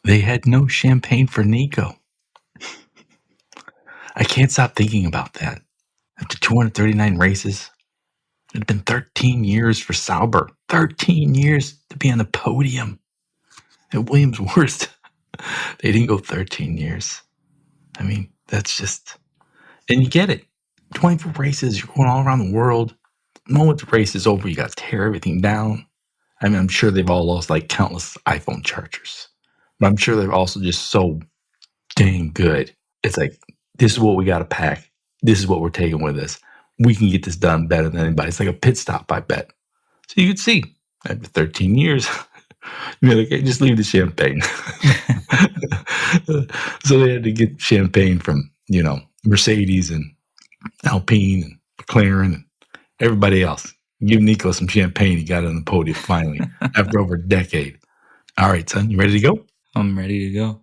They had no champagne for Nico. I can't stop thinking about that. After 239 races, it had been 13 years for Sauber. 13 years to be on the podium. At Williams' worst, they didn't go 13 years. I mean, that's just... And you get it. 24 races, you're going all around the world. The moment the race is over, you got to tear everything down. I mean, I'm sure they've all lost like countless iPhone chargers. But I'm sure they're also just so dang good. It's like, this is what we got to pack. This is what we're taking with us. We can get this done better than anybody. It's like a pit stop, I bet. So you could see, after 13 years, you're like, hey, just leave the champagne. So they had to get champagne from, Mercedes and Alpine and McLaren and everybody else. Give Nico some champagne. He got it on the podium finally after over a decade. All right, son, you ready to go? I'm ready to go.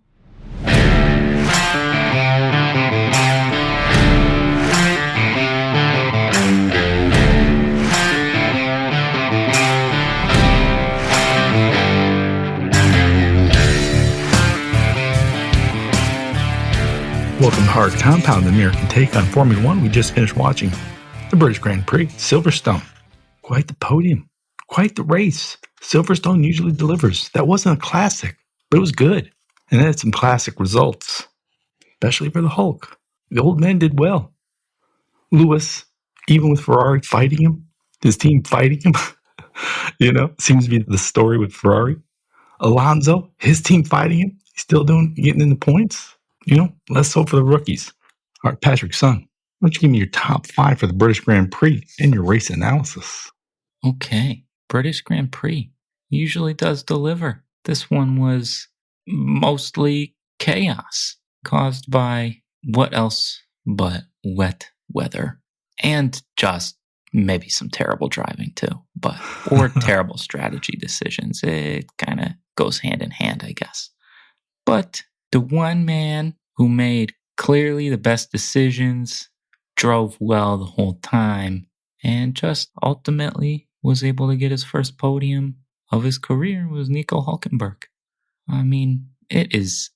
Welcome to Hard Compound, the American take on Formula One. We just finished watching the British Grand Prix, Silverstone. Quite the podium, quite the race. Silverstone usually delivers. That wasn't a classic, but it was good. And it had some classic results, especially for the Hulk. The old man did well. Lewis, even with Ferrari fighting him, his team fighting him, seems to be the story with Ferrari. Alonso, his team fighting him, he's still getting in the points. Less so for the rookies. All right, Patrick, son, why don't you give me your top 5 for the British Grand Prix and your race analysis? Okay, British Grand Prix usually does deliver. This one was mostly chaos caused by what else but wet weather and just maybe some terrible driving too, or terrible strategy decisions. It kind of goes hand in hand, I guess. But the one man who made clearly the best decisions, drove well the whole time, and just ultimately was able to get his first podium of his career was Nico Hulkenberg. I mean, it is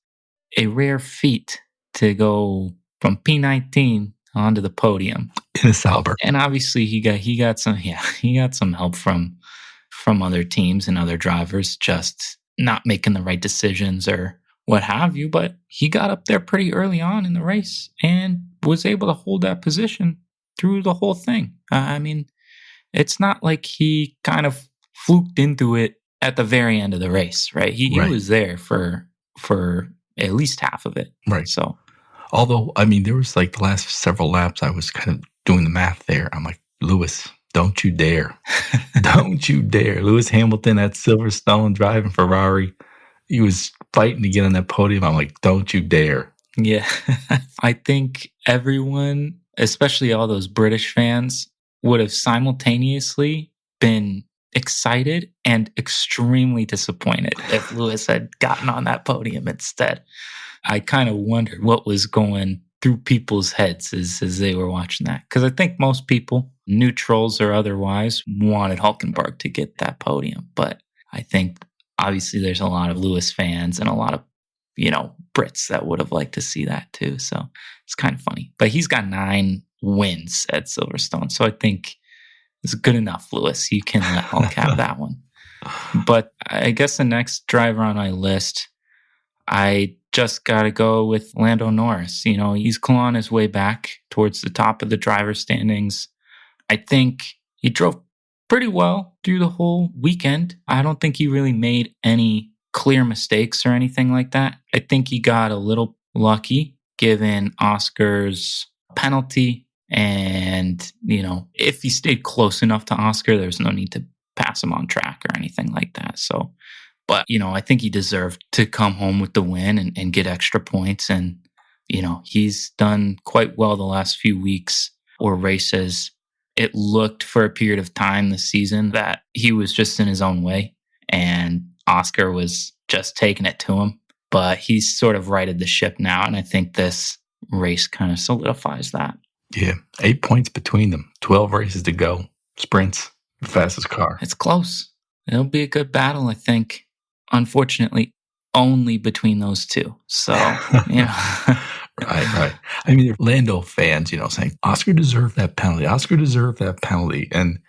a rare feat to go from P19 onto the podium in a Sauber. And obviously he got some help from other teams and other drivers just not making the right decisions or what have you, but he got up there pretty early on in the race and was able to hold that position through the whole thing. I mean, it's not like he kind of fluked into it at the very end of the race, right? He was there for at least half of it. Right. So, although, I mean, there was like the last several laps, I was kind of doing the math there. I'm like, Lewis, don't you dare. Don't you dare. Lewis Hamilton at Silverstone driving Ferrari. He was fighting to get on that podium. I'm like, don't you dare. Yeah. I think everyone, especially all those British fans, would have simultaneously been excited and extremely disappointed if Lewis had gotten on that podium instead. I kind of wondered what was going through people's heads as they were watching that. Because I think most people, neutrals or otherwise, wanted Hulkenberg to get that podium. But I think obviously there's a lot of Lewis fans and a lot of, Brits that would have liked to see that too. So it's kind of funny. But he's got 9 wins at Silverstone. So I think it's good enough, Lewis. You can let Hulk have that one. But I guess the next driver on my list, I just got to go with Lando Norris. He's clawing his way back towards the top of the driver standings. I think he drove pretty well through the whole weekend. I don't think he really made any clear mistakes or anything like that. I think he got a little lucky given Oscar's penalty. And, if he stayed close enough to Oscar, there's no need to pass him on track or anything like that. So, but, I think he deserved to come home with the win and get extra points. And, he's done quite well the last few weeks or races. It looked for a period of time this season that he was just in his own way and Oscar was just taking it to him. But he's sort of righted the ship now. And I think this race kind of solidifies that. Yeah, 8 points between them. 12 races to go. Sprints, the fastest car. It's close. It'll be a good battle, I think. Unfortunately, only between those two. So, Right. I mean, Lando fans, saying Oscar deserved that penalty. Oscar deserved that penalty. And,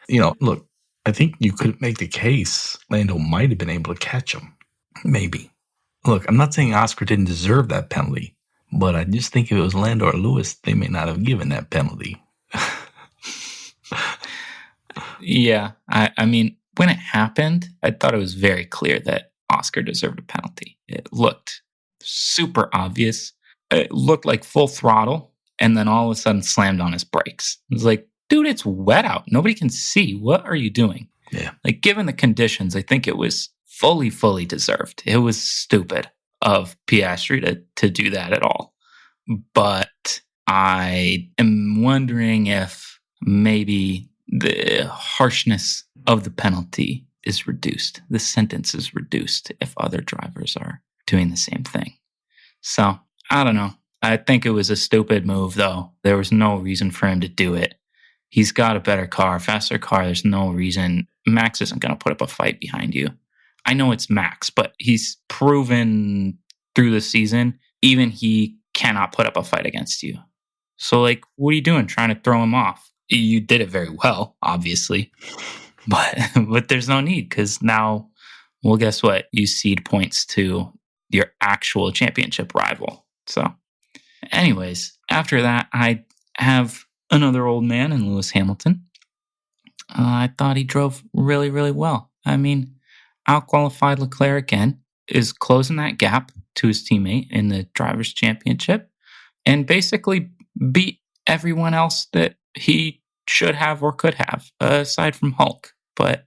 look, I think you could make the case Lando might have been able to catch him. Maybe. Look, I'm not saying Oscar didn't deserve that penalty, but I just think if it was Lando or Lewis, they may not have given that penalty. Yeah. I mean, when it happened, I thought it was very clear that Oscar deserved a penalty. It looked super obvious. It looked like full throttle, and then all of a sudden slammed on his brakes. It was like, dude, it's wet out. Nobody can see. What are you doing? Yeah. Like, given the conditions, I think it was fully deserved. It was stupid of Piastri to do that at all. But I am wondering if maybe the harshness of the penalty is reduced. The sentence is reduced if other drivers are doing the same thing. So, I don't know. I think it was a stupid move, though. There was no reason for him to do it. He's got a better car, faster car. There's no reason. Max isn't going to put up a fight behind you. I know it's Max, but he's proven through the season, even he cannot put up a fight against you. So, what are you doing trying to throw him off? You did it very well, obviously. But there's no need, because now, well, guess what? You cede points to your actual championship rival. So, anyways, after that, I have another old man in Lewis Hamilton. I thought he drove really, really well. I mean, out-qualified Leclerc again, is closing that gap to his teammate in the Drivers' Championship, and basically beat everyone else that he should have or could have, aside from Hulk. But,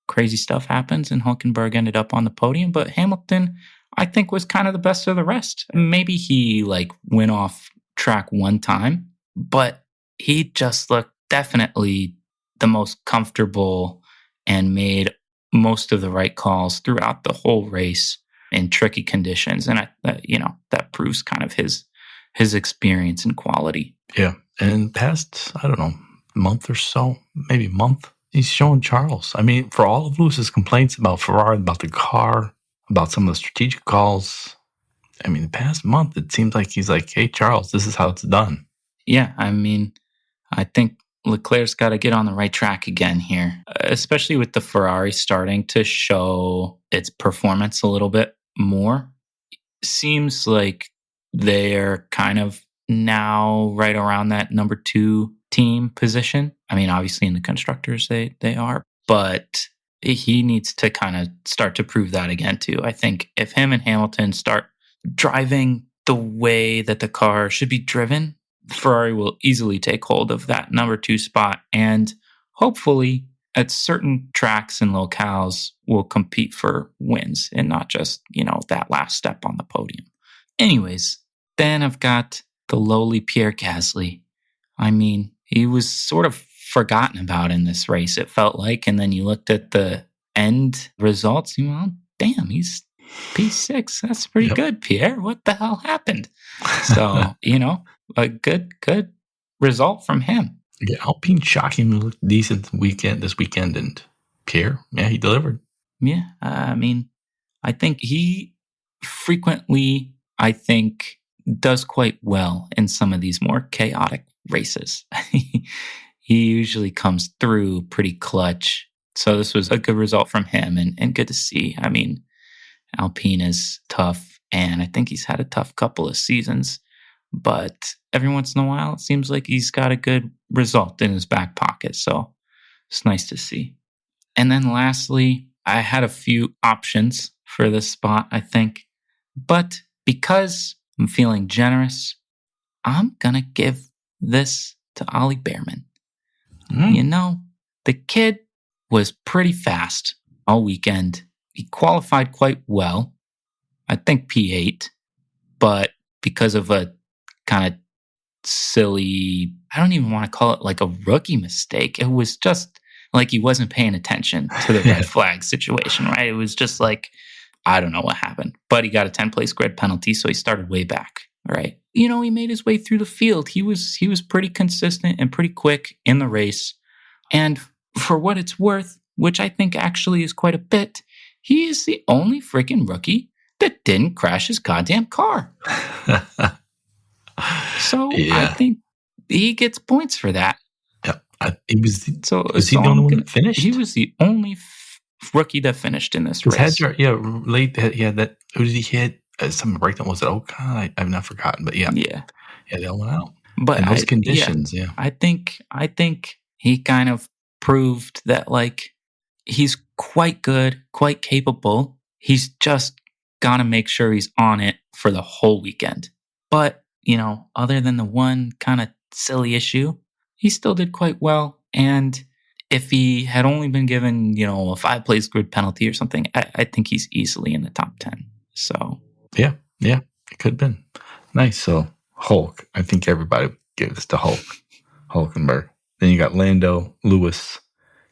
crazy stuff happens, and Hulkenberg ended up on the podium. But Hamilton, I think, was kind of the best of the rest. Maybe he, went off track one time, but he just looked definitely the most comfortable and made most of the right calls throughout the whole race in tricky conditions. And that proves kind of his experience and quality. Yeah. And past, I don't know, month or so, maybe month, he's showing Charles. I mean, for all of Lewis's complaints about Ferrari, about the car, about some of the strategic calls, I mean, the past month, it seems like he's like, hey, Charles, this is how it's done. Yeah. I mean, I think Leclerc's got to get on the right track again here, especially with the Ferrari starting to show its performance a little bit more. Seems like they're kind of now right around that number 2 team position. I mean, obviously in the constructors they are, but he needs to kind of start to prove that again too. I think if him and Hamilton start driving the way that the car should be driven, Ferrari will easily take hold of that number 2 spot, and hopefully at certain tracks and locales will compete for wins and not just, that last step on the podium. Anyways, then I've got the lowly Pierre Gasly. I mean, he was sort of forgotten about in this race, it felt like, and then you looked at the end results, well, damn, he's P6. That's pretty good, Pierre. What the hell happened? So, a good result from him. Yeah, Alpine shockingly looked decent this weekend, and Pierre, yeah, he delivered. Yeah, I mean, I think he frequently, does quite well in some of these more chaotic races. He usually comes through pretty clutch. So this was a good result from him, and good to see. I mean, Alpine is tough, and I think he's had a tough couple of seasons. But every once in a while, it seems like he's got a good result in his back pocket. So it's nice to see. And then lastly, I had a few options for this spot, I think. But because I'm feeling generous, I'm going to give this to Ollie Behrman. The kid was pretty fast all weekend. He qualified quite well. I think P8. But because of a kind of silly, I don't even want to call it a rookie mistake. It was just like he wasn't paying attention to the red flag situation, right? It was just I don't know what happened, but he got a 10-place grid penalty, so he started way back, right? He made his way through the field. He was pretty consistent and pretty quick in the race. And for what it's worth, which I think actually is quite a bit, he is the only freaking rookie that didn't crash his goddamn car. So I think he gets points for that. Yeah, was he the only one that finished? He was the only rookie that finished in this race. Late. Yeah, that who did he hit? Some breakdown, was it Ocon? I've not forgotten, but yeah, they all went out. But in those conditions, I think he kind of proved that like he's quite good, quite capable. He's just gotta make sure he's on it for the whole weekend. But other than the one kind of silly issue, he still did quite well. And if he had only been given, a 5-place grid penalty or something, I think he's easily in the top 10. So yeah, it could have been nice. So Hulk, I think everybody would give this to Hulkenberg. Then you got Lando, Lewis,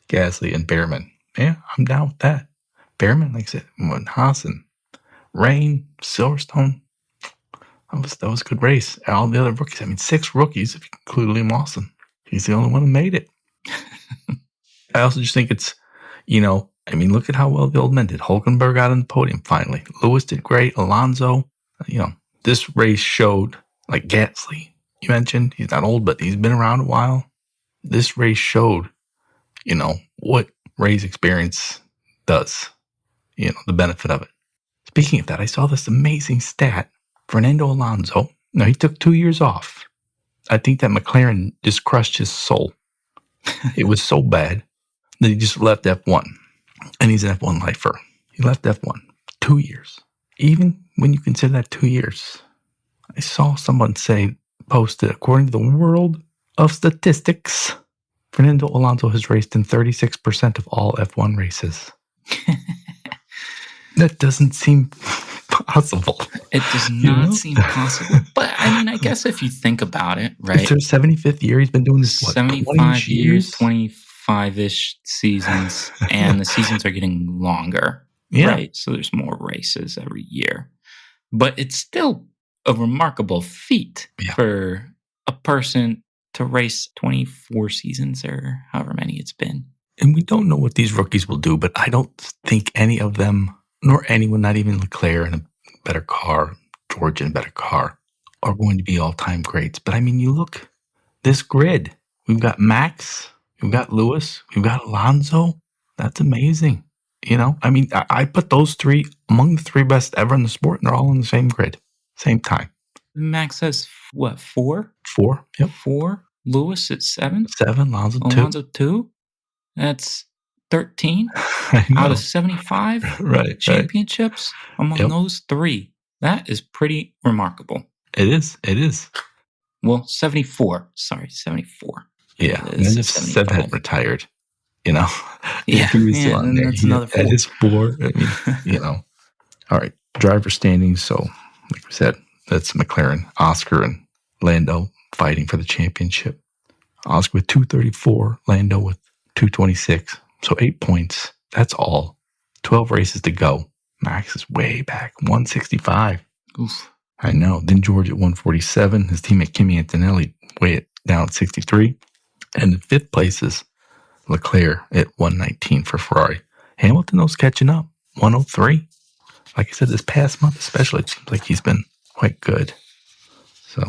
Gasly, and Behrman. Yeah, I'm down with that. Behrman, like I said, Haas and Rain, Silverstone. That was a good race. All the other rookies, 6 rookies if you include Liam Lawson. He's the only one who made it. I also just think it's, look at how well the old men did. Hulkenberg got on the podium finally. Lewis did great. Alonso, this race showed, like Gasly, you mentioned, he's not old, but he's been around a while. This race showed, what race experience does, the benefit of it. Speaking of that, I saw this amazing stat. Fernando Alonso, he took 2 years off. I think that McLaren just crushed his soul. It was so bad that he just left F1. And he's an F1 lifer. He left F1 2 years. Even when you consider that 2 years, I saw someone posted, according to the World of Statistics, Fernando Alonso has raced in 36% of all F1 races. That doesn't seem possible. It does not seem possible. But I guess if you think about it, right? It's their 75th year. He's been doing this, 75 years, 25-ish seasons, and the seasons are getting longer, right? So there's more races every year. But it's still a remarkable feat for a person to race 24 seasons or however many it's been. And we don't know what these rookies will do, but I don't think any of them, nor anyone, not even Leclerc in a better car, George in a better car, are going to be all-time greats. But you look, this grid, we've got Max, we've got Lewis, we've got Alonso. That's amazing. I put those 3 among the 3 best ever in the sport, and they're all on the same grid, same time. Max has what, 4? 4, yep. 4. Lewis at 7. 7, Alonso 2. That's 13 out of 75 championships among those 3. That is pretty remarkable. It is. Well, 74. Sorry, 74. Yeah, and then if Seb had retired, if he was still on there, that's another 4. That is 4. All right, driver standings. So, like we said, that's McLaren, Oscar, and Lando fighting for the championship. Oscar with 234, Lando with 226. So 8 points. That's all. 12 races to go. Max is way back, 165. Oof. I know. Then George at 147. His teammate Kimi Antonelli way down at 63. And in 5th place is Leclerc at 119 for Ferrari. Hamilton was catching up, 103. Like I said, this past month especially, it seems like he's been quite good. So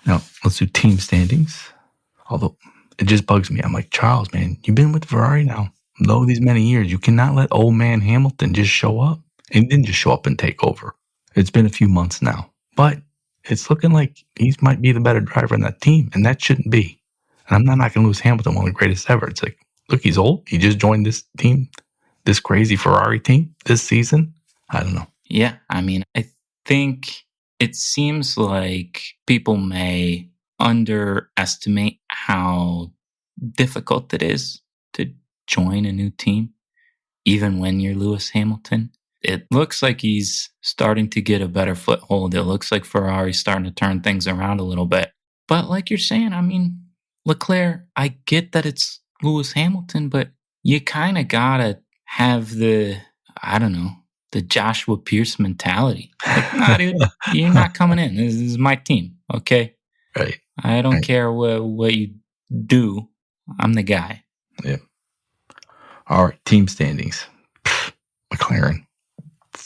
now let's do team standings. Although it just bugs me. I'm like, Charles, man, you've been with Ferrari now these many years. You cannot let old man Hamilton just show up. And he didn't just show up and take over. It's been a few months now. But it's looking like he might be the better driver in that team. And that shouldn't be. And I'm not going to lose Hamilton, one of the greatest ever. It's like, look, he's old. He just joined this team, this crazy Ferrari team this season. I don't know. Yeah, I think it seems like people may underestimate how difficult it is to join a new team, even when you're Lewis Hamilton. It looks like he's starting to get a better foothold. It looks like Ferrari's starting to turn things around a little bit. But like you're saying, Leclerc, I get that it's Lewis Hamilton, but you kind of gotta have the Joshua Pierce mentality. Like, nah, dude, you're not coming in. This is my team, okay? Right. I don't care what you do. I'm the guy. Yeah. All right, team standings. McLaren,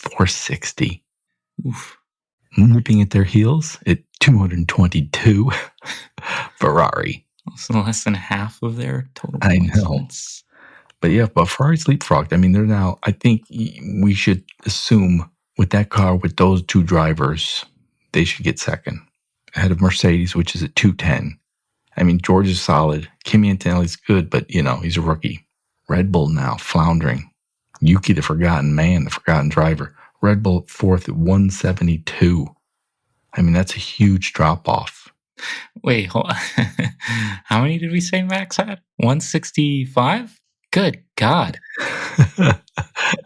460. Oof. Nipping at their heels at 222, Ferrari. So less than half of their total I points. know. But yeah, but Ferrari's leapfrogged. I mean, they're now, I think we should assume with that car, with those two drivers, they should get second ahead of Mercedes, which is at 210. I mean, George is solid. Kimi Antonelli's good, but, he's a rookie. Red Bull now floundering. Yuki, the forgotten man, the forgotten driver. Red Bull at fourth at 172. I mean, that's a huge drop off. Wait, hold on. How many did we say Max had? 165? Good God.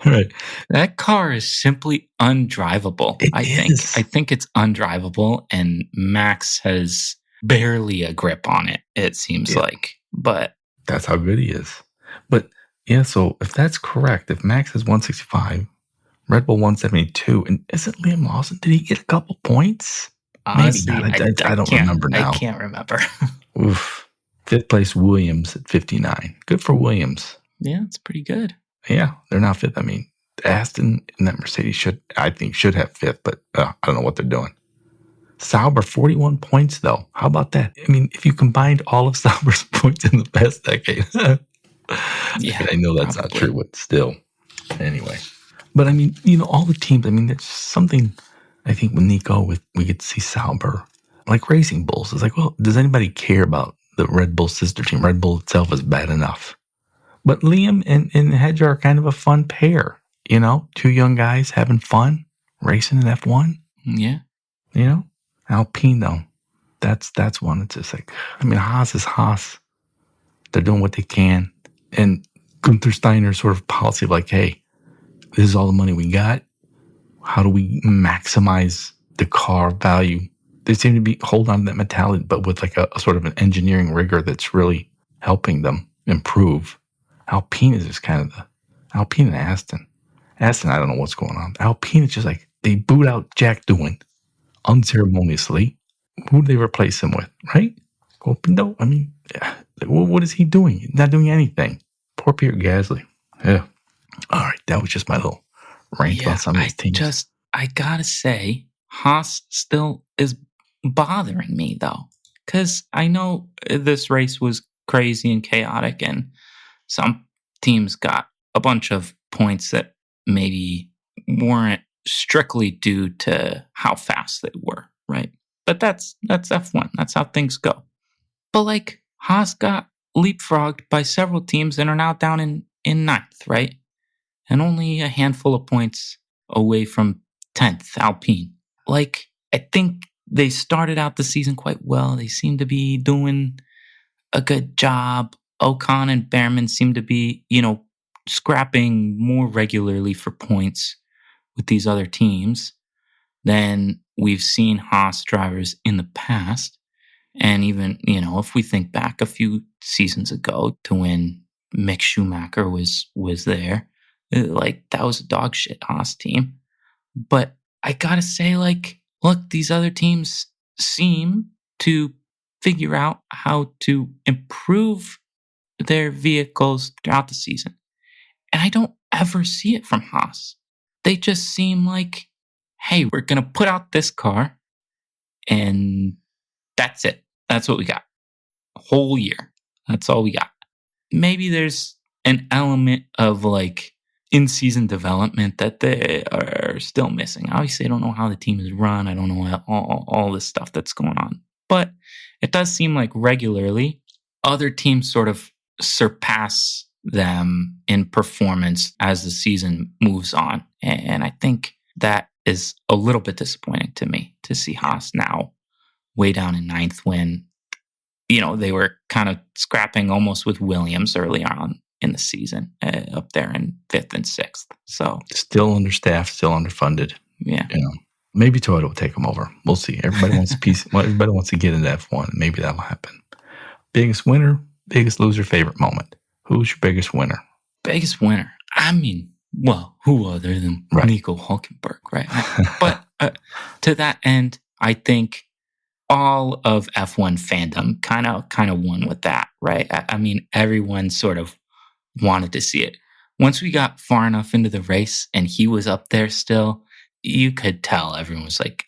Right. That car is simply undrivable. I think it's undrivable, and Max has barely a grip on it, it seems like. But that's how good he is. But yeah, so if that's correct, if Max has 165, Red Bull 172, and isn't Liam Lawson, did he get a couple points? Honestly, maybe not. I don't remember now. I can't remember. Oof. Fifth place, Williams at 59. Good for Williams. Yeah, it's pretty good. Yeah, they're not fifth. I mean, Aston and that Mercedes should have fifth, but I don't know what they're doing. Sauber, 41 points, though. How about that? I mean, if you combined all of Sauber's points in the past decade. Yeah, I know that's not true, but still. Anyway. But I mean, all the teams, I mean, there's something, I think with Nico, we get to see Sauber, like Racing Bulls. It's like, well, does anybody care about the Red Bull sister team? Red Bull itself is bad enough. But Liam and Hedge are kind of a fun pair, two young guys having fun, racing in F1. Yeah. Alpine, though, that's one. It's just like, I mean, Haas is Haas. They're doing what they can. And Gunther Steiner's sort of policy of like, hey, this is all the money we got. How do we maximize the car value? They seem to be hold on to that mentality, but with like a sort of an engineering rigor that's really helping them improve. Alpine is just kind of Alpine and Aston. Aston, I don't know what's going on. Alpine is just like, they boot out Jack Doohan unceremoniously. Who do they replace him with, right? No, I mean, what is he doing? He's not doing anything. Poor Pierre Gasly. Yeah. All right, that was just my little rant about some of these teams. I gotta say, Haas still is bothering me, though. Because I know this race was crazy and chaotic, and some teams got a bunch of points that maybe weren't strictly due to how fast they were, right? But that's F1. That's how things go. But like Haas got leapfrogged by several teams and are now down in ninth, right? And only a handful of points away from 10th, Alpine. Like, I think they started out the season quite well. They seem to be doing a good job. Ocon and Behrman seem to be, scrapping more regularly for points with these other teams than we've seen Haas drivers in the past. And even, if we think back a few seasons ago to when Mick Schumacher was there, like that was a dog shit Haas team. But I gotta say, like, look, these other teams seem to figure out how to improve their vehicles throughout the season. And I don't ever see it from Haas. They just seem like, hey, we're going to put out this car and that's it. That's what we got. A whole year. That's all we got. Maybe there's an element of like in-season development that they are still missing. Obviously, I don't know how the team is run. I don't know all this stuff that's going on. But it does seem like regularly other teams sort of surpass them in performance as the season moves on. And I think that is a little bit disappointing to me to see Haas now way down in ninth when, they were kind of scrapping almost with Williams early on in the season, up there in fifth and sixth. So still understaffed, still underfunded. Yeah. Maybe Toyota will take them over. We'll see. Everybody wants a piece. Everybody wants to get into F1. Maybe that'll happen. Biggest winner, biggest loser, favorite moment. Who's your biggest winner? Biggest winner. I mean, well, who other than Nico Hulkenberg, right? But to that end, I think all of F1 fandom kind of won with that, right? I mean, everyone sort of wanted to see it. once we got far enough into the race and he was up there still, you could tell everyone was like,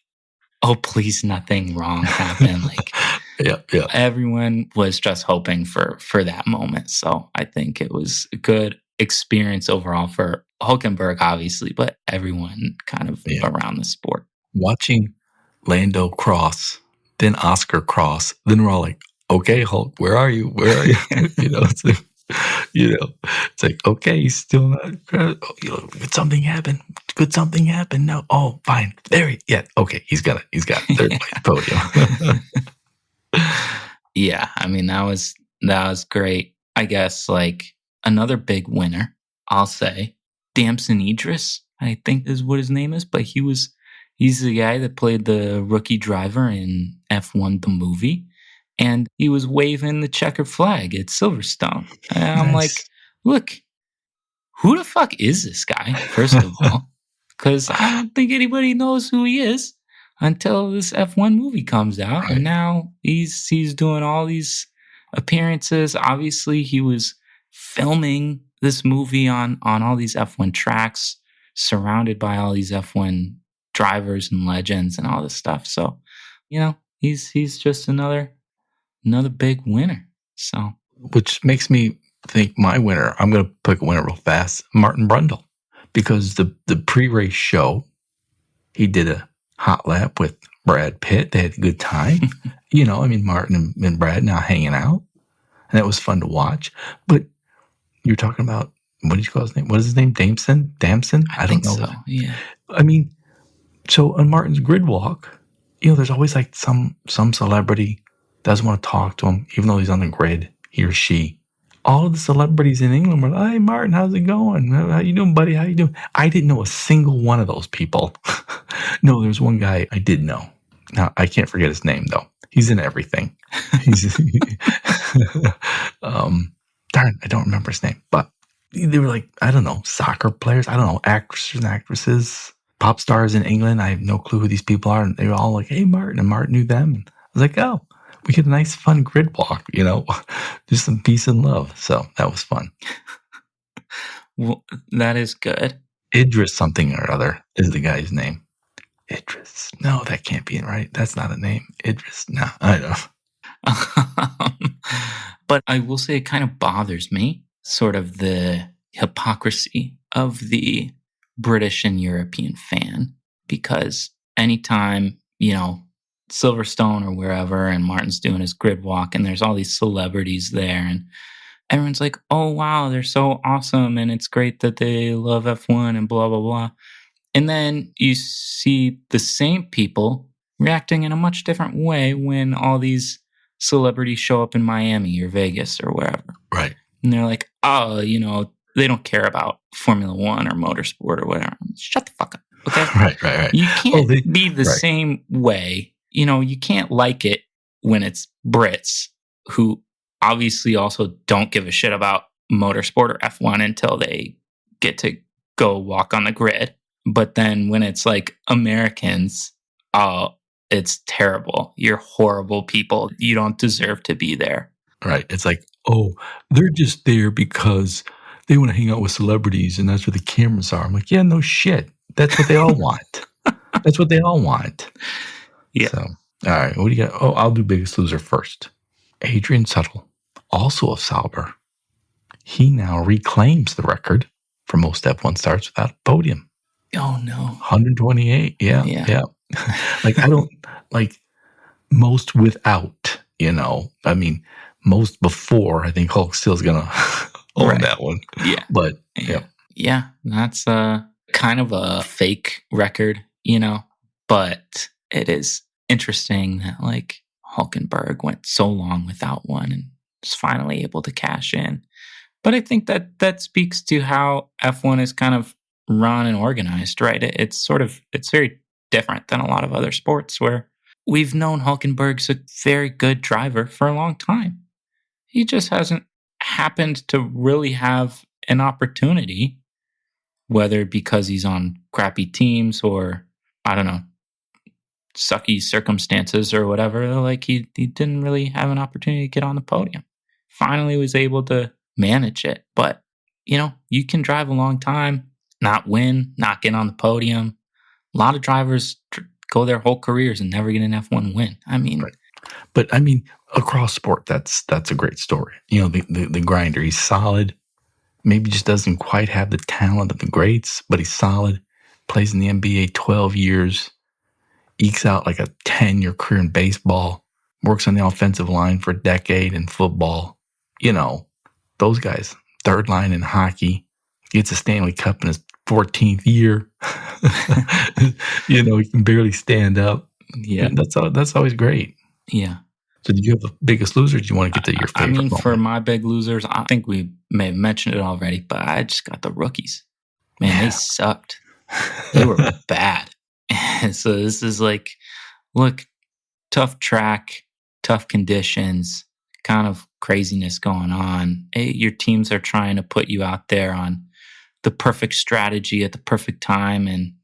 oh, please, nothing wrong happen. Like, yeah. everyone was just hoping for that moment. So I think it was a good experience overall for Hulkenberg, obviously, but everyone kind of around the sport. Watching Lando cross, then Oscar cross, then we're all like, okay, Hulk, where are you? Where are you? It's like, okay, he's still not. Could something happen? Could something happen? No. Oh, fine. Okay, he's got it. Third place podium. Yeah, I mean that was great. I guess like another big winner, I'll say, Damson Idris, I think is what his name is, but he's the guy that played the rookie driver in F1 the movie, and he was waving the checkered flag at Silverstone. And I'm like, look, who the fuck is this guy? First of all, because I don't think anybody knows who he is until this F1 movie comes out. Right. And now he's doing all these appearances. Obviously, he was filming this movie on all these F1 tracks, surrounded by all these F1 drivers and legends and all this stuff. So, he's just another big winner. So, which makes me think my winner, I'm going to pick a winner real fast, Martin Brundle, because the pre-race show, he did a hot lap with Brad Pitt. They had a good time. Martin and Brad now hanging out, and that was fun to watch. But you're talking about, what did you call his name? What is his name? Damson? I don't know. So, yeah. So on Martin's grid walk, there's always like some celebrity doesn't want to talk to him, even though he's on the grid, he or she. All of the celebrities in England were like, hey, Martin, how's it going? How you doing, buddy? How you doing? I didn't know a single one of those people. No, there's one guy I did know. Now, I can't forget his name, though. He's in everything. Darn, I don't remember his name. But they were like, I don't know, soccer players. I don't know, actors and actresses, pop stars in England. I have no clue who these people are. And they were all like, hey, Martin. And Martin knew them. And I was like, oh. We had a nice, fun grid walk, just some peace and love. So that was fun. Well, that is good. Idris something or other is the guy's name. Idris. No, that can't be right. That's not a name. Idris. No, I know. But I will say it kind of bothers me, sort of the hypocrisy of the British and European fan, because anytime, Silverstone or wherever, and Martin's doing his grid walk, and there's all these celebrities there, and everyone's like, oh wow, they're so awesome, and it's great that they love F1 and blah blah blah. And then you see the same people reacting in a much different way when all these celebrities show up in Miami or Vegas or wherever. Right. And they're like, oh, they don't care about Formula One or motorsport or whatever. Shut the fuck up. Okay. Right. You can't be the same way. You can't like it when it's Brits who obviously also don't give a shit about motorsport or F1 until they get to go walk on the grid. But then when it's like Americans, oh, it's terrible. You're horrible people. You don't deserve to be there. Right. It's like, oh, they're just there because they want to hang out with celebrities and that's where the cameras are. I'm like, yeah, no shit. That's what they all want. That's what they all want. Yeah. So, all right. What do you got? Oh, I'll do Biggest Loser first. Adrian Sutil, also of Sauber. He now reclaims the record for most F1 starts without a podium. Oh, no. 128. Yeah. Like, I don't, like, most without, most before, I think Hulk still's going to own that one. Yeah. But, yeah. Yeah. That's kind of a fake record, but it is interesting that, like, Hulkenberg went so long without one and was finally able to cash in. But I think that speaks to how F1 is kind of run and organized, right? It's very different than a lot of other sports where we've known Hulkenberg's a very good driver for a long time. He just hasn't happened to really have an opportunity, whether because he's on crappy teams or, I don't know, sucky circumstances or whatever. Like he didn't really have an opportunity to get on the podium. Finally was able to manage it, but you can drive a long time, not win, not get on the podium. A lot of drivers go their whole careers and never get an F1 win. I mean, Right. But I mean, across sport, that's a great story. The grinder, he's solid. Maybe just doesn't quite have the talent of the greats, but he's solid. Plays in the NBA 12 years, ekes out like a 10-year career in baseball, works on the offensive line for a decade in football. Those guys, third line in hockey, gets a Stanley Cup in his 14th year. He can barely stand up. Yeah. That's always great. Yeah. So did you have the biggest loser? Or do you want to get to your favorite moment? For my big losers, I think we may have mentioned it already, but I just got the rookies. Man, they sucked. They were bad. And so this is like, look, tough track, tough conditions, kind of craziness going on. Hey, your teams are trying to put you out there on the perfect strategy at the perfect time, and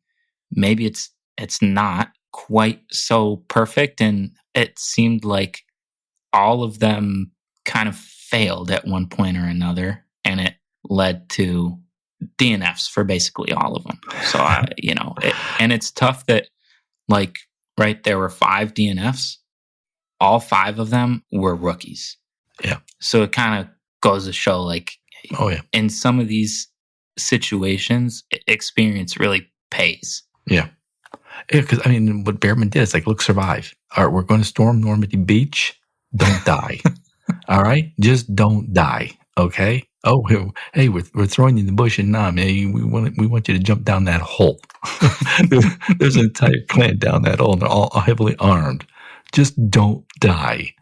maybe it's not quite so perfect, and it seemed like all of them kind of failed at one point or another, and it led to DNFs for basically all of them. So and it's tough that there were 5 DNFs. All 5 of them were rookies. Yeah. So it kind of goes to show, in some of these situations, experience really pays. Yeah. Yeah, because what Behrman did is look, survive. All right, we're going to storm Normandy Beach. Don't die. All right, just don't die. Okay. Oh, hey, we're throwing you in the bush in Nam. Hey, we want you to jump down that hole. There's an entire clan down that hole, and they're all heavily armed. Just don't die.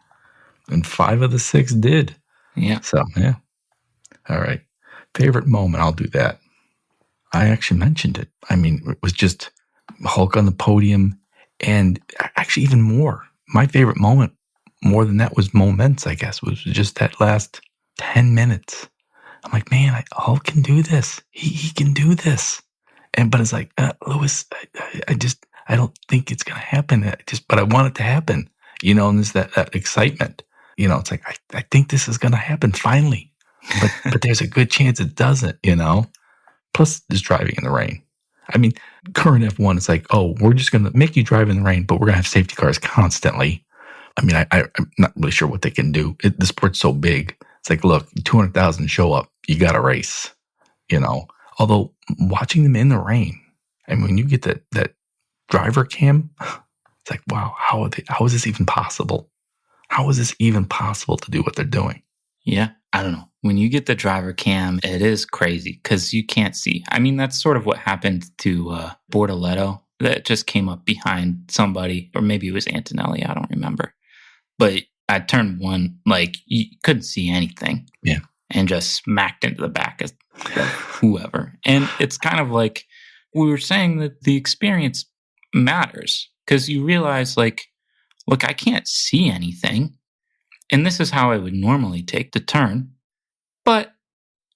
And 5 of the 6 did. Yeah. So yeah. All right. Favorite moment? I'll do that. I actually mentioned it. It was just Hulk on the podium, and actually even more. My favorite moment, more than that, was moments, I guess, was just that last 10 minutes. I'm like, man, Hulk can do this. He can do this. But it's like, Lewis, I don't think it's going to happen. But I want it to happen, and there's that excitement, it's like, I think this is going to happen finally, but there's a good chance it doesn't, Plus, just driving in the rain. Current F1, it's like, oh, we're just going to make you drive in the rain, but we're going to have safety cars constantly. I'm not really sure what they can do. The sport's so big. It's like, look, 200,000 show up. You got to race, Although, watching them in the rain, when you get that driver cam, it's like, wow, how is this even possible? How is this even possible to do what they're doing? Yeah, I don't know. When you get the driver cam, it is crazy because you can't see. That's sort of what happened to Bortoletto. That just came up behind somebody, or maybe it was Antonelli. I don't remember. But at turn 1, you couldn't see anything. Yeah. And just smacked into the back of whoever. And it's kind of like we were saying that the experience matters because you realize, look, I can't see anything. And this is how I would normally take the turn. But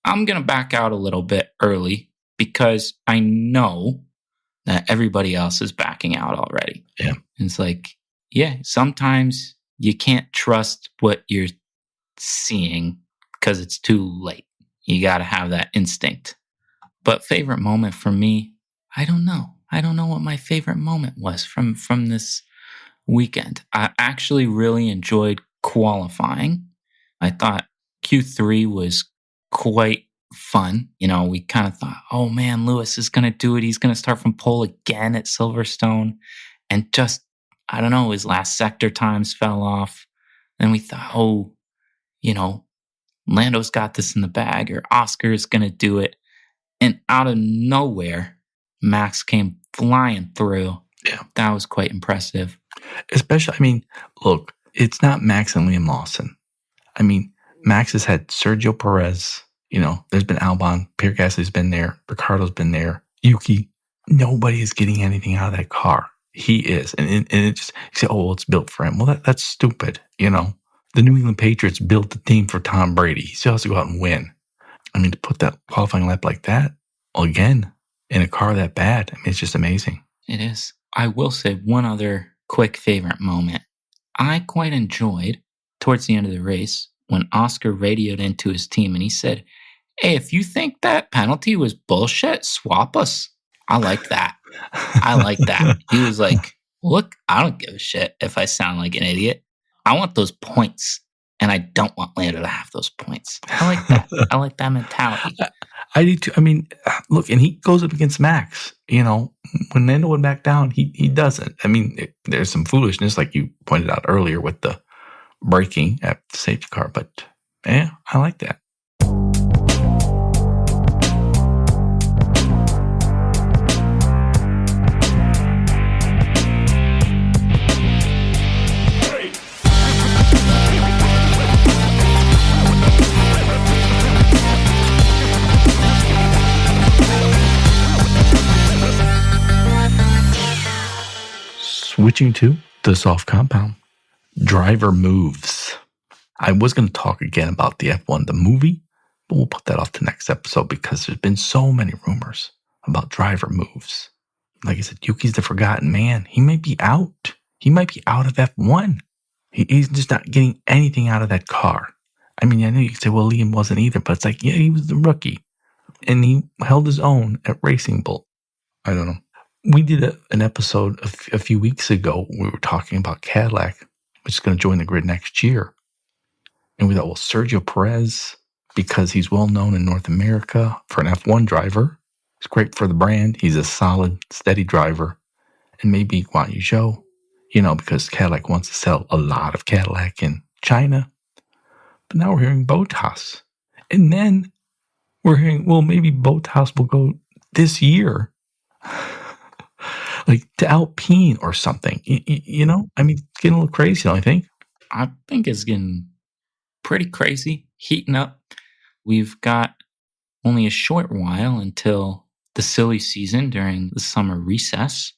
I'm going to back out a little bit early because I know that everybody else is backing out already. Yeah. And it's like, yeah, sometimes you can't trust what you're seeing because it's too late. You got to have that instinct. But favorite moment for me, I don't know. I don't know what my favorite moment was from this weekend. I actually really enjoyed qualifying. I thought Q3 was quite fun. We kind of thought, oh man, Lewis is going to do it. He's going to start from pole again at Silverstone. And just, I don't know, his last sector times fell off. Then we thought, oh, Lando's got this in the bag, or Oscar's going to do it. And out of nowhere, Max came flying through. Yeah. That was quite impressive. Especially, look, it's not Max and Liam Lawson. Max has had Sergio Perez, there's been Albon, Pierre Gasly's been there, Ricardo's been there, Yuki. Nobody is getting anything out of that car. He is. And it just, you say, oh, well, it's built for him. Well, that's stupid, The New England Patriots built the team for Tom Brady. He still has to go out and win. To put that qualifying lap like that, again, in a car that bad, it's just amazing. It is. I will say one other quick favorite moment. I quite enjoyed, towards the end of the race, when Oscar radioed into his team and he said, Hey, if you think that penalty was bullshit, swap us. I like that. I like that. He was like, look, I don't give a shit if I sound like an idiot. I want those points. And I don't want Lando to have those points. I like that. I like that mentality. I do too. I mean, look, and he goes up against Max. You know, when Lando went back down, he doesn't. I mean, there's some foolishness, like you pointed out earlier, with the braking at the safety car. But yeah, I like that. Switching to the soft compound, driver moves. I was going to talk again about the F1, the movie, but we'll put that off to next episode because there's been so many rumors about driver moves. Like I said, Yuki's the forgotten man. He might be out. He might be out of F1. He's just not getting anything out of that car. I mean, I know you could say, well, Liam wasn't either, but it's like, yeah, he was the rookie. And he held his own at Racing Bull. I don't know. We did an episode a few weeks ago. We were talking about Cadillac, which is going to join the grid next year. And we thought, well, Sergio Perez, because he's well known in North America for an F1 driver, he's great for the brand. He's a solid, steady driver. And maybe Guan Yu Zhou, you know, because Cadillac wants to sell a lot of Cadillac in China. But now we're hearing Bottas. And then we're hearing, well, maybe Bottas will go this year. Like to Alpine or something, you know? I mean, it's getting a little crazy, don't you think? I think it's getting pretty crazy, heating up. We've got only a short while until the silly season during the summer recess.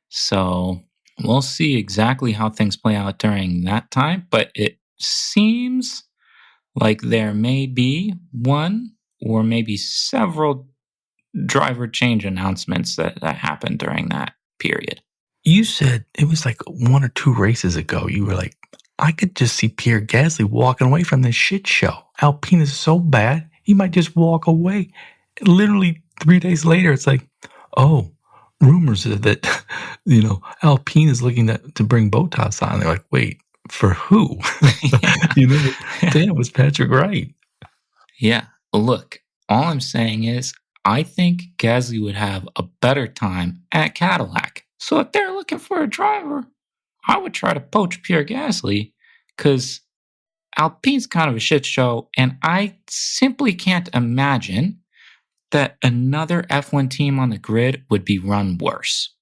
So we'll see exactly how things play out during that time. But it seems like there may be one or maybe several driver change announcements that happened during that period. You said it was like 1 or 2 races ago. You were like, I could just see Pierre Gasly walking away from this shit show. Alpine is so bad, he might just walk away. Literally 3 days later, it's like, oh, rumors that, you know, Alpine is looking to bring Bottas on. They're like, wait, for who? You know, damn, it was Patrick Wright. Yeah, look, all I'm saying is, I think Gasly would have a better time at Cadillac. So if they're looking for a driver, I would try to poach Pierre Gasly because Alpine's kind of a shit show. And I simply can't imagine that another F1 team on the grid would be run worse.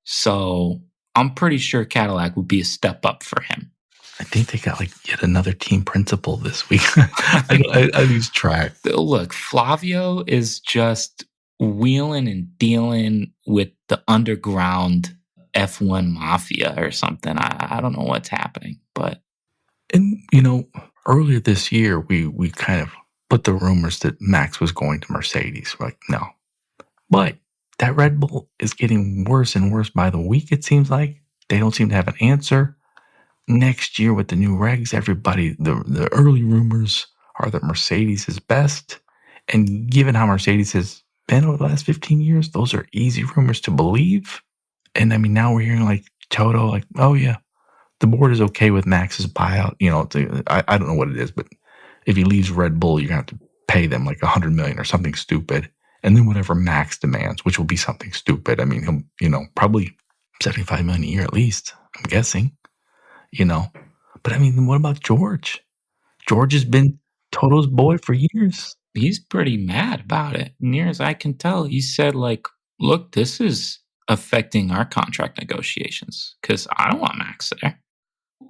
So I'm pretty sure Cadillac would be a step up for him. I think they got like yet another team principal this week. I lose track. Look, Flavio is just wheeling and dealing with the underground F1 mafia or something. I don't know what's happening, but. And, you know, earlier this year, we kind of put the rumors that Max was going to Mercedes. We're like, no. But that Red Bull is getting worse and worse by the week, it seems like. They don't seem to have an answer. Next year with the new regs, everybody, the early rumors are that Mercedes is best. And given how Mercedes has been over the last 15 years, those are easy rumors to believe. And I mean, now we're hearing like Toto, like, oh yeah, the board is okay with Max's buyout. You know, I don't know what it is, but if he leaves Red Bull, you're going to have to pay them like $100 million or something stupid. And then whatever Max demands, which will be something stupid. I mean, he'll, you know, probably $75 million a year at least, I'm guessing. You know, but I mean, what about George? George has been Toto's boy for years. He's pretty mad about it. Near as I can tell, he said, like, look, this is affecting our contract negotiations because I don't want Max there.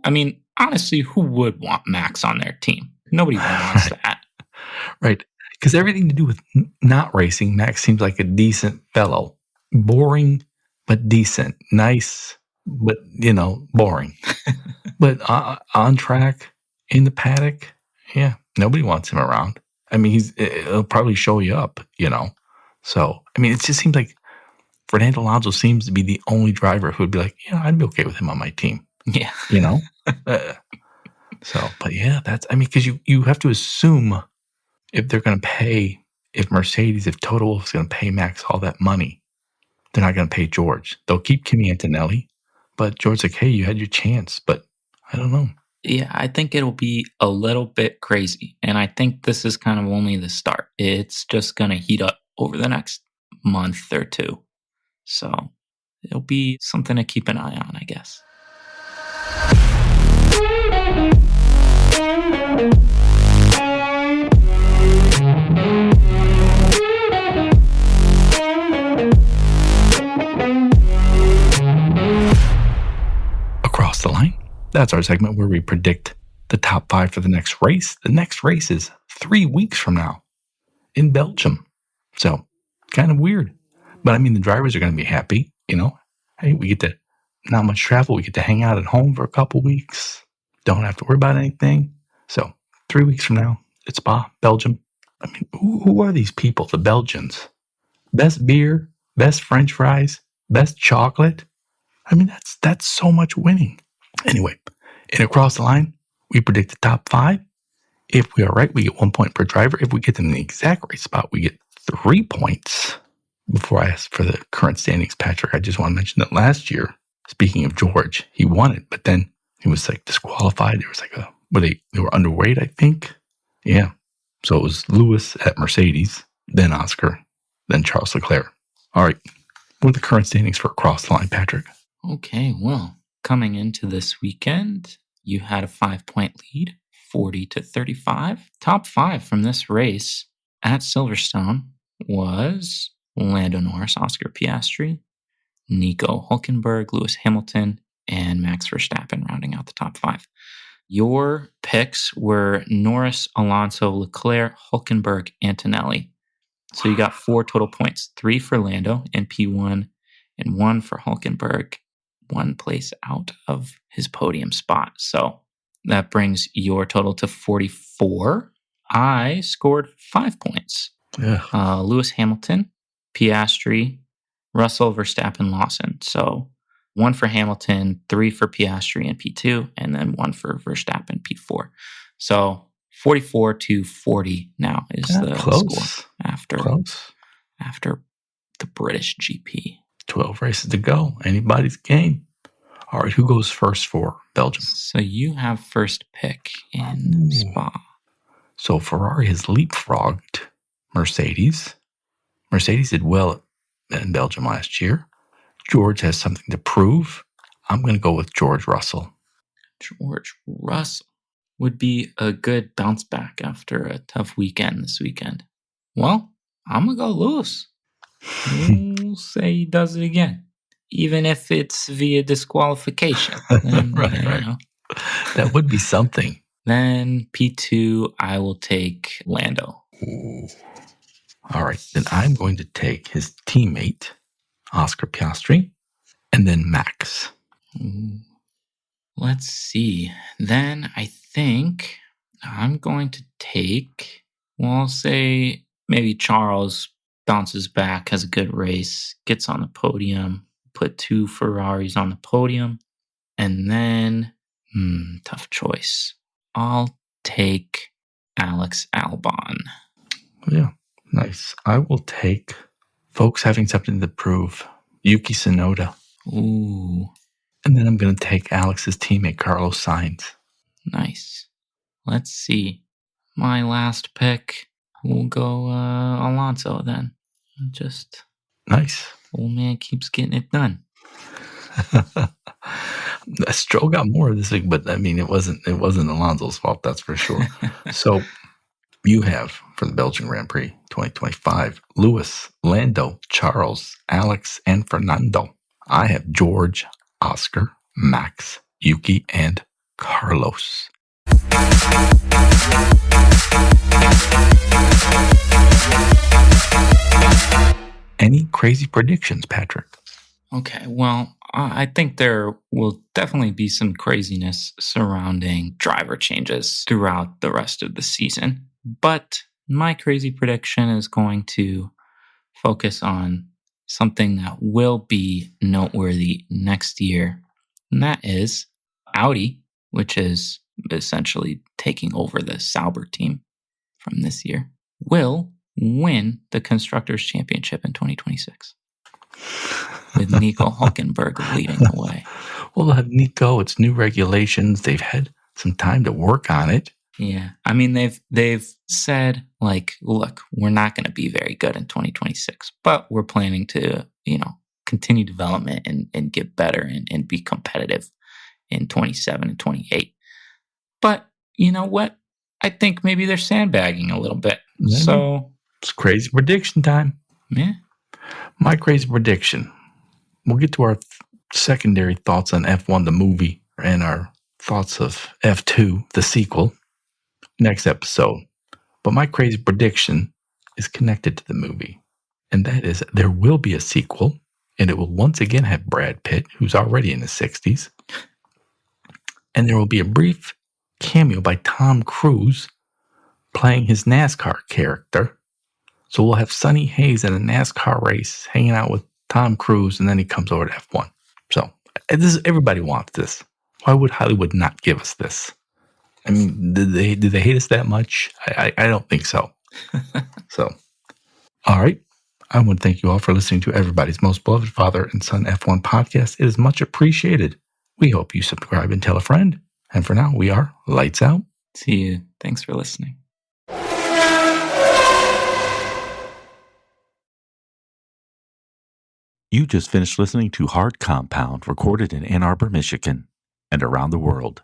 I mean, honestly, who would want Max on their team? Nobody wants that. Right. Because everything to do with not racing, Max seems like a decent fellow. Boring, but decent. Nice, but, you know, boring. But on track, in the paddock, yeah, nobody wants him around. I mean, he'll probably show you up, you know. So, I mean, it just seems like Fernando Alonso seems to be the only driver who would be like, yeah, I'd be okay with him on my team. Yeah. You know? So, but yeah, I mean, because you have to assume if they're going to pay, if Total Wolff is going to pay Max all that money, they're not going to pay George. They'll keep Kimi Antonelli, but George's like, hey, you had your chance, but I don't know. Yeah, I think it'll be a little bit crazy. And I think this is kind of only the start. It's just going to heat up over the next month or two. So it'll be something to keep an eye on, I guess. Across the line. That's our segment where we predict the top 5 for the next race. The next race is 3 weeks from now in Belgium. So kind of weird. But I mean, the drivers are going to be happy, Hey, we get to, not much travel. We get to hang out at home for a couple weeks. Don't have to worry about anything. So 3 weeks from now, it's Spa, Belgium. I mean, who are these people, the Belgians? Best beer, best French fries, best chocolate. I mean, that's so much winning. Anyway, and across the line, we predict the top 5. If we are right, we get 1 point per driver. If we get them in the exact right spot, we get 3 points. Before I ask for the current standings, Patrick, I just want to mention that last year, speaking of George, he won it, but then he was like disqualified. There was like they were underweight, I think. Yeah. So it was Lewis at Mercedes, then Oscar, then Charles Leclerc. All right. What are the current standings for across the line, Patrick? Okay, well, coming into this weekend, you had a 5-point lead, 40-35. Top 5 from this race at Silverstone was Lando Norris, Oscar Piastri, Nico Hulkenberg, Lewis Hamilton, and Max Verstappen rounding out the top 5. Your picks were Norris, Alonso, Leclerc, Hulkenberg, Antonelli. So you got 4 total points, 3 for Lando in P1 and 1 for Hulkenberg, 1 place out of his podium spot. So that brings your total to 44. I scored 5 points. Yeah. Lewis Hamilton, Piastri, Russell, Verstappen, Lawson. So 1 for Hamilton, 3 for Piastri in P2, and then 1 for Verstappen P4. So 44-40 now is the score after the British GP. 12 races to go. Anybody's game. All right, who goes first for Belgium? So you have first pick in Spa. So Ferrari has leapfrogged Mercedes. Mercedes did well in Belgium last year. George has something to prove. I'm going to go with George Russell. George Russell would be a good bounce back after a tough weekend this weekend. Well, I'm going to go Lewis. We'll say he does it again, even if it's via disqualification. Then, right. That would be something. Then P2, I will take Lando. Ooh. All right, then I'm going to take his teammate, Oscar Piastri, and then Max. Ooh. Let's see. Then I think I'm going to take, I'll say maybe Charles bounces back, has a good race, gets on the podium, put 2 Ferraris on the podium, and then, tough choice. I'll take Alex Albon. Yeah, nice. I will take folks having something to prove. Yuki Tsunoda. Ooh. And then I'm going to take Alex's teammate, Carlos Sainz. Nice. Let's see. My last pick, we'll go Alonso then. Just nice. Old man keeps getting it done. Stroll got more this week, but I mean, it wasn't Alonso's fault, that's for sure. So you have for the Belgian Grand Prix 2025, Lewis, Lando, Charles, Alex, and Fernando. I have George, Oscar, Max, Yuki, and Carlos. Any crazy predictions, Patrick? Okay, well, I think there will definitely be some craziness surrounding driver changes throughout the rest of the season. But my crazy prediction is going to focus on something that will be noteworthy next year. And that is Audi, which is essentially taking over the Sauber team from this year. will win the Constructors' Championship in 2026. With Nico Hulkenberg leading the way. Well, they'll have Nico. It's new regulations. They've had some time to work on it. Yeah. I mean, they've said, like, look, we're not going to be very good in 2026, but we're planning to, continue development and get better and be competitive in 27 and 28. But you know what? I think maybe they're sandbagging a little bit. Maybe. So it's crazy prediction time. Yeah. My crazy prediction. We'll get to our secondary thoughts on F1, the movie, and our thoughts of F2, the sequel, next episode. But my crazy prediction is connected to the movie. And that is there will be a sequel, and it will once again have Brad Pitt, who's already in his 60s. And there will be a brief cameo by Tom Cruise playing his NASCAR character. So we'll have Sonny Hayes in a NASCAR race hanging out with Tom Cruise, and then he comes over to F1. So everybody wants this. Why would Hollywood not give us this? I mean, do they hate us that much? I don't think so. So, all right. I want to thank you all for listening to Everybody's Most Beloved Father and Son F1 podcast. It is much appreciated. We hope you subscribe and tell a friend. And for now, we are lights out. See you. Thanks for listening. You just finished listening to Hard Compound, recorded in Ann Arbor, Michigan, and around the world.